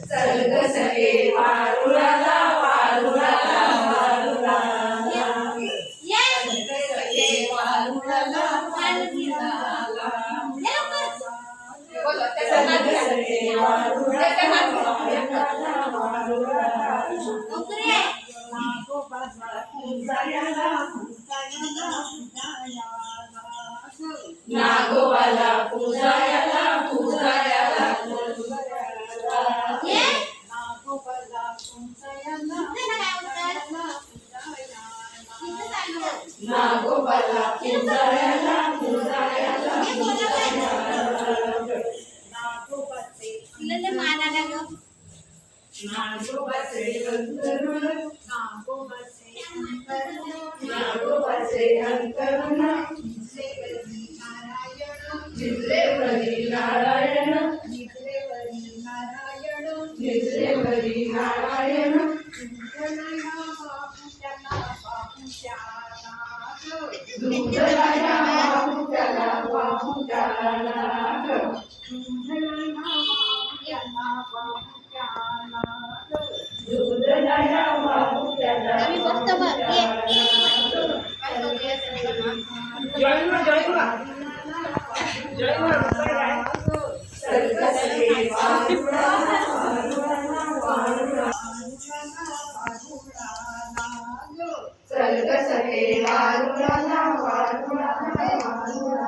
चल ग सखे वारुळाला वारुळाला वारुळाला सखे वारुळाला वारुळाला चल ग सखे वारुळाला वारुळाला वारुळाला नागोबाला पूजायला पूजायला नागोबाला पूजायला पूजायला नागोबाचे अंतरुण नागोबाचे अंतरुण निद्रेवरी नारायण निद्रेवरी नारायण दूधलाया बाहुट्याला बाहुट्याला दूधलाया बाहुट्याला चल ग सखे वारुळाला वारुळाला वारुळाला